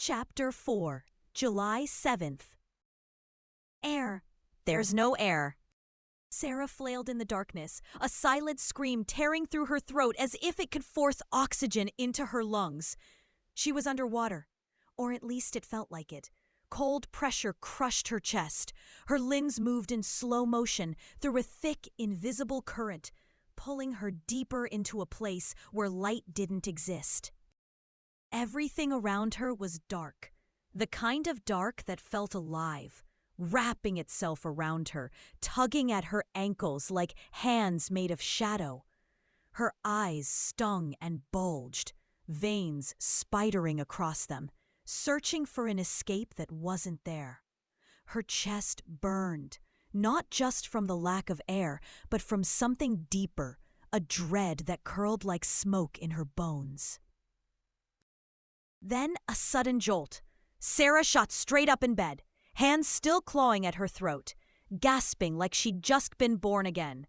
Chapter 4, July 7th. Air. There's no air. Sarah flailed in the darkness, a silent scream tearing through her throat as if it could force oxygen into her lungs. She was underwater, or at least it felt like it. Cold pressure crushed her chest. Her limbs moved in slow motion through a thick, invisible current, pulling her deeper into a place where light didn't exist. Everything around her was dark, the kind of dark that felt alive, wrapping itself around her, tugging at her ankles like hands made of shadow. Her eyes stung and bulged, veins spidering across them, searching for an escape that wasn't there. Her chest burned, not just from the lack of air, but from something deeper, a dread that curled like smoke in her bones. Then a sudden jolt. Sarah shot straight up in bed, hands still clawing at her throat, gasping like she'd just been born again.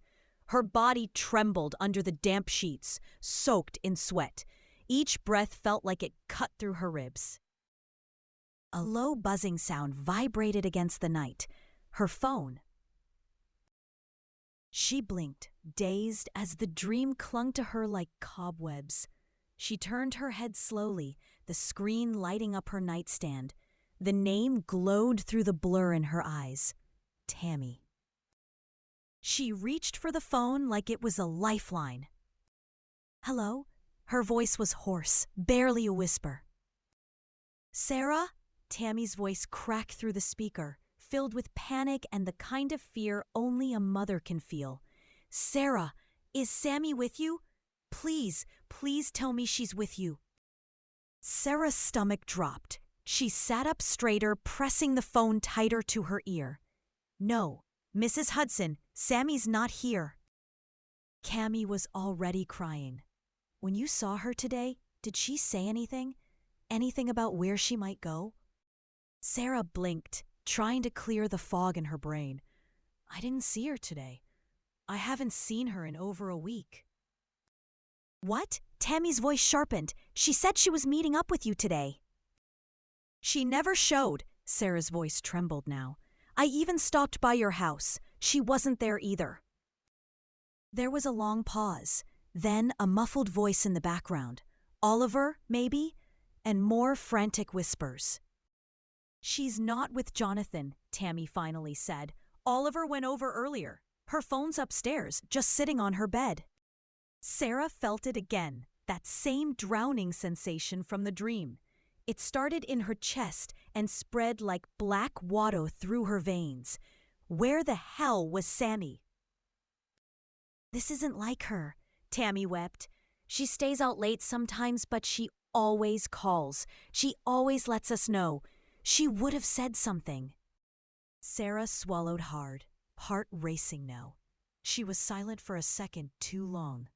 Her body trembled under the damp sheets, soaked in sweat. Each breath felt like it cut through her ribs. A low buzzing sound vibrated against the night. Her phone. She blinked, dazed as the dream clung to her like cobwebs. She turned her head slowly, the screen lighting up her nightstand. The name glowed through the blur in her eyes. Tammy. She reached for the phone like it was a lifeline. "Hello?" Her voice was hoarse, barely a whisper. "Sarah?" Tammy's voice cracked through the speaker, filled with panic and the kind of fear only a mother can feel. "Sarah, is Sammy with you? Please, please tell me she's with you." Sarah's stomach dropped. She sat up straighter, pressing the phone tighter to her ear. "No, Mrs. Hudson, Sammy's not here." Cammy was already crying. "When you saw her today, did she say anything? Anything about where she might go?" Sarah blinked, trying to clear the fog in her brain. "I didn't see her today. I haven't seen her in over a week." "What?" Tammy's voice sharpened. "She said she was meeting up with you today." "She never showed." Sarah's voice trembled now. "I even stopped by your house. She wasn't there either." There was a long pause, then a muffled voice in the background. Oliver, maybe? And more frantic whispers. "She's not with Jonathan," Tammy finally said. "Oliver went over earlier. Her phone's upstairs, just sitting on her bed." Sarah felt it again, that same drowning sensation from the dream. It started in her chest and spread like black water through her veins. Where the hell was Sammy? "This isn't like her," Tammy wept. "She stays out late sometimes, but she always calls. She always lets us know. She would have said something." Sarah swallowed hard, heart racing now. She was silent for a second too long.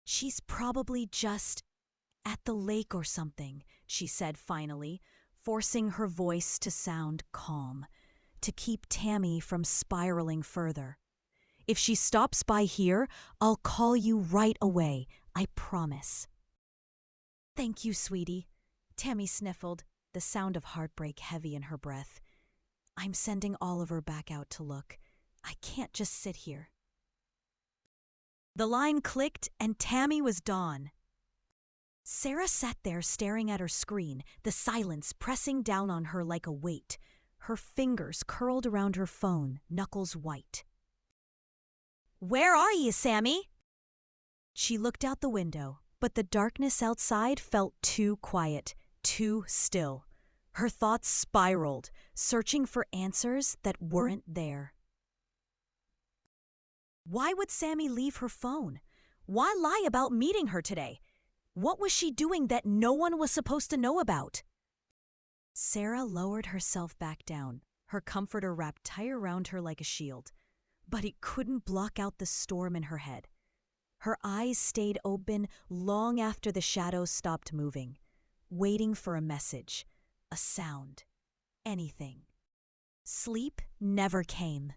"She's probably just at the lake or something," she said finally, forcing her voice to sound calm, to keep Tammy from spiraling further. "If she stops by here, I'll call you right away, I promise." "Thank you, sweetie," Tammy sniffled, the sound of heartbreak heavy in her breath. "I'm sending Oliver back out to look. I can't just sit here." The line clicked and Tammy was gone. Sarah sat there staring at her screen, the silence pressing down on her like a weight. Her fingers curled around her phone, knuckles white. "Where are you, Sammy?" She looked out the window, but the darkness outside felt too quiet, too still. Her thoughts spiraled, searching for answers that weren't there. Why would Sammy leave her phone? Why lie about meeting her today? What was she doing that no one was supposed to know about? Sarah lowered herself back down, her comforter wrapped tight around her like a shield. But it couldn't block out the storm in her head. Her eyes stayed open long after the shadows stopped moving, waiting for a message, a sound, anything. Sleep never came.